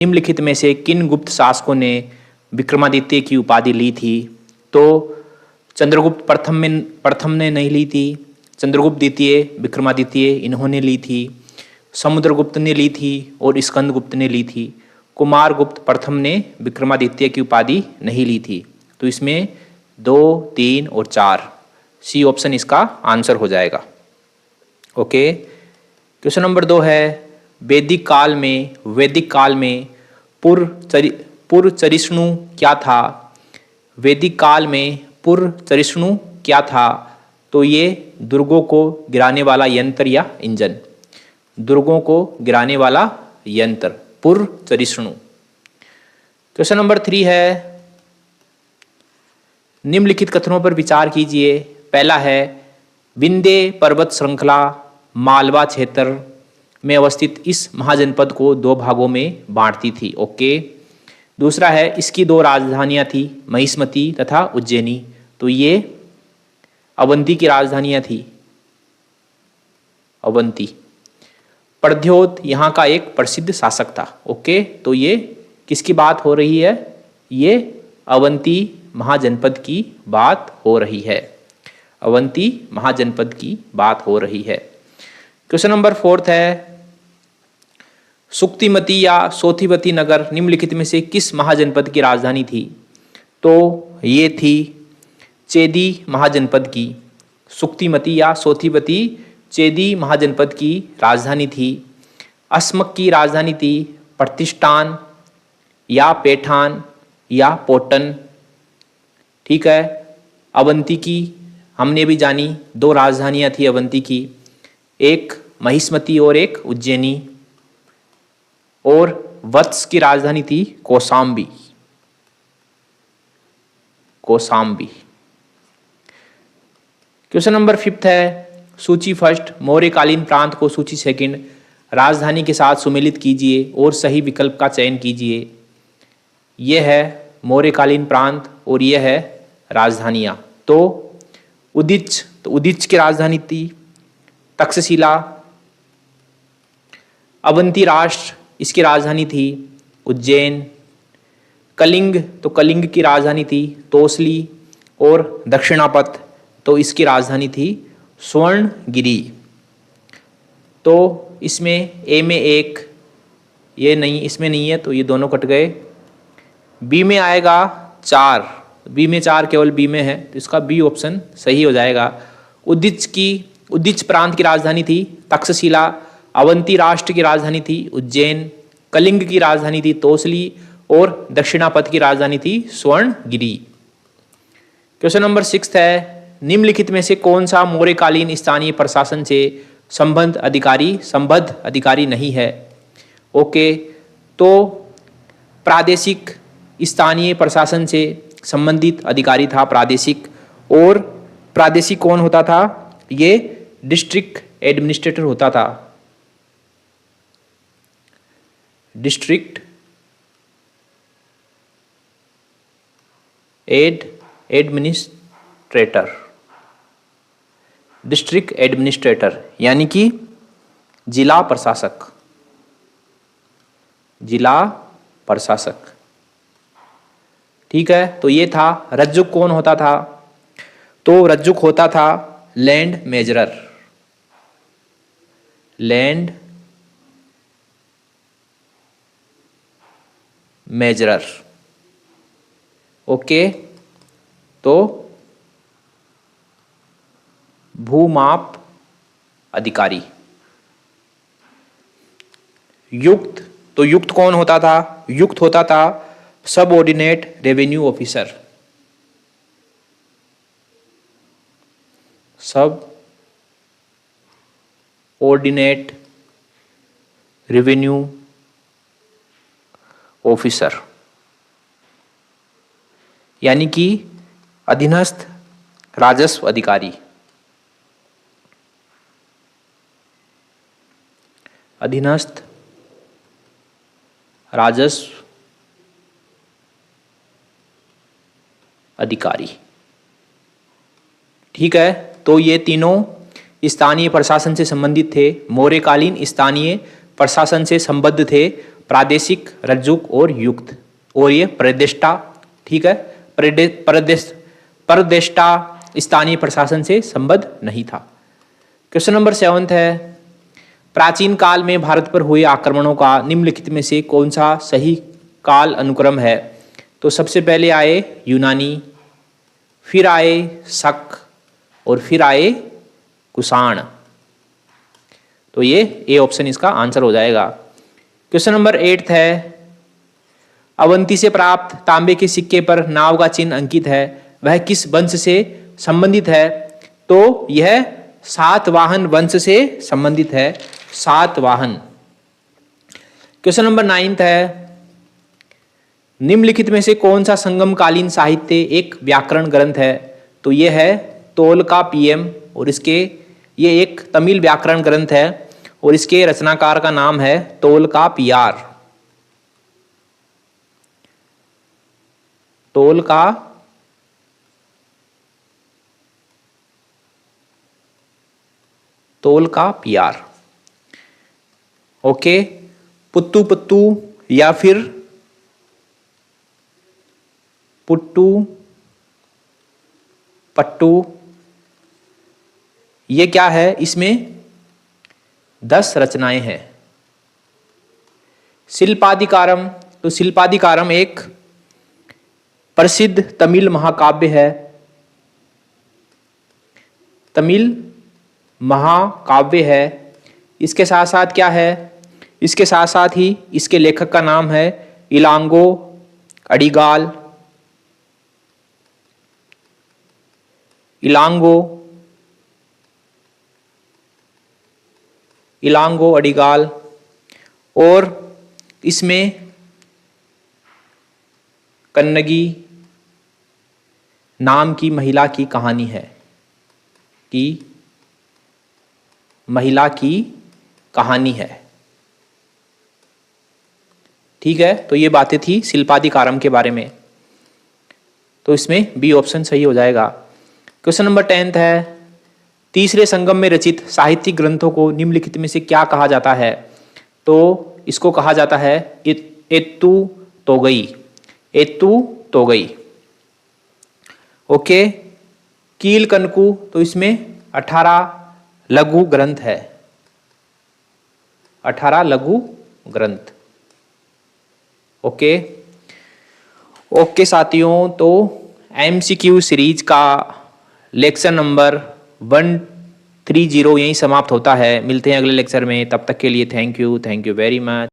निम्नलिखित में से किन गुप्त शासकों ने विक्रमादित्य की उपाधि ली थी? तो चंद्रगुप्त प्रथम ने नहीं ली थी, चंद्रगुप्त द्वितीय, विक्रमादित्य इन्होंने ली थी, समुद्रगुप्त ने ली थी और स्कंदगुप्त ने ली थी। कुमारगुप्त प्रथम ने विक्रमादित्य की उपाधि नहीं ली थी। तो इसमें 2, 3 और 4 सी ऑप्शन इसका आंसर हो जाएगा। ओके, क्वेश्चन नंबर 2 है वैदिक काल में पुरचरिष्णु क्या था? वैदिक काल में पुरचरिष्णु क्या था? तो ये दुर्गों को गिराने वाला यंत्र या इंजन, दुर्गों को गिराने वाला यंत्र पुरचरिष्णु। क्वेश्चन नंबर 3 है निम्नलिखित कथनों पर विचार कीजिए। पहला है विंध्य पर्वत श्रृंखला मालवा क्षेत्र में अवस्थित इस महाजनपद को 2 भागों में बांटती थी। ओके, दूसरा है इसकी 2 राजधानियां थी, महिष्मती तथा उज्जैनी। तो ये अवंती की राजधानियां थी, अवंती। प्रद्योत यहाँ का एक प्रसिद्ध शासक था। ओके, तो ये किसकी बात हो रही है? ये अवंती महाजनपद की बात हो रही है, अवंती महाजनपद की बात हो रही है। क्वेश्चन नंबर 4 है सुक्तिमती या सोथिवती नगर निम्नलिखित में से किस महाजनपद की राजधानी थी? तो ये थी चेदी महाजनपद की। सुक्तिमती या सोथिवती चेदी महाजनपद की राजधानी थी। अस्मक की राजधानी थी प्रतिष्ठान या पैठान या पोटन। ठीक है, अवंती की हमने भी जानी 2 राजधानियां थी अवंती की, एक महिष्मती और एक उज्जैनी। और वत्स की राजधानी थी कौशाम्बी, कौशाम्बी। क्वेश्चन नंबर 5 है सूची फर्स्ट मौर्यकालीन प्रांत को सूची सेकंड राजधानी के साथ सुमेलित कीजिए और सही विकल्प का चयन कीजिए। यह है मौर्यकालीन प्रांत और यह है राजधानियां। तो उदीच की राजधानी थी तक्षशिला। अवंती राष्ट्र इसकी राजधानी थी उज्जैन। कलिंग, तो कलिंग की राजधानी थी तोसली। और दक्षिणापथ, तो इसकी राजधानी थी स्वर्णगिरी। तो इसमें ए में 1, ये नहीं, इसमें नहीं है, तो ये दोनों कट गए। बी में आएगा 4, बी में 4 केवल बी में है, तो इसका बी ऑप्शन सही हो जाएगा। उदीच प्रांत की राजधानी थी तक्षशिला। अवंती राष्ट्र की राजधानी थी उज्जैन। कलिंग की राजधानी थी तोसली और दक्षिणापथ की राजधानी थी स्वर्णगिरी। क्वेश्चन नंबर 6 है निम्नलिखित में से कौन सा मौर्यकालीन स्थानीय प्रशासन से संबद्ध अधिकारी नहीं है? ओके, तो प्रादेशिक स्थानीय प्रशासन से संबंधित अधिकारी था प्रादेशिक। और प्रादेशिक कौन होता था? ये डिस्ट्रिक्ट एडमिनिस्ट्रेटर होता था, डिस्ट्रिक्ट एडमिनिस्ट्रेटर, डिस्ट्रिक्ट एडमिनिस्ट्रेटर यानी कि जिला प्रशासक, जिला प्रशासक। ठीक है, तो ये था। रज्जुक कौन होता था? तो रज्जुक होता था लैंड मेजरर, लैंड मेजरर। ओके, तो भूमाप अधिकारी। युक्त, तो युक्त कौन होता था? युक्त होता था सबऑर्डिनेट रेवेन्यू ऑफिसर, सब ऑर्डिनेट रेवेन्यू ऑफिसर यानी कि अधीनस्थ राजस्व अधिकारी, अधीनस्थ राजस्व अधिकारी। ठीक है, तो ये तीनों स्थानीय प्रशासन से संबंधित थे, मौर्यकालीन स्थानीय प्रशासन से संबद्ध थे। प्रादेशिक, रज्जुक और युक्त, और ये प्रदेष्टा, ठीक है, प्रदेष्टा स्थानीय प्रशासन से संबद्ध नहीं था। क्वेश्चन नंबर 7 है, प्राचीन काल में भारत पर हुए आक्रमणों का निम्नलिखित में से कौन सा सही काल अनुक्रम है? तो सबसे पहले आए यूनानी, फिर आए शक और फिर आए कुषाण। तो ये ए ऑप्शन इसका आंसर हो जाएगा। क्वेश्चन नंबर 8 है, अवंती से प्राप्त तांबे के सिक्के पर नाव का चिन्ह अंकित है, वह किस वंश से संबंधित है? तो यह सातवाहन वंश से संबंधित है, सातवाहन। क्वेश्चन नंबर 9 है, निम्नलिखित में से कौन सा संगमकालीन साहित्य एक व्याकरण ग्रंथ है? तो यह है तोलकापियम, और ये एक तमिल व्याकरण ग्रंथ है और इसके रचनाकार का नाम है तोलकापियार। तोलकापियार। ओके, पुत्तू पुत्तू या फिर पुट्टू पट्टू, ये क्या है? इसमें 10 रचनाएं हैं। शिल्पाधिकारम, तो शिल्पाधिकारम एक प्रसिद्ध तमिल महाकाव्य है, तमिल महाकाव्य है। इसके साथ साथ क्या है? इसके साथ साथ ही इसके लेखक का नाम है इलांगो अडिगाल, इलांगो अडिगाल, और इसमें कन्नगी नाम की महिला की कहानी है, महिला की कहानी है। ठीक है, तो ये बातें थी शिल्पाधिकारम के बारे में, तो इसमें बी ऑप्शन सही हो जाएगा। क्वेश्चन नंबर 10 है, तीसरे संगम में रचित साहित्यिक ग्रंथों को निम्नलिखित में से क्या कहा जाता है? तो इसको कहा जाता है एत्तु तोगई। ओके, कील कनकु, तो इसमें 18 लघु ग्रंथ है, 18 लघु ग्रंथ। ओके साथियों, तो MCQ सीरीज का लेक्चर नंबर 130 यहीं समाप्त होता है। मिलते हैं अगले लेक्चर में, तब तक के लिए थैंक यू वेरी मच।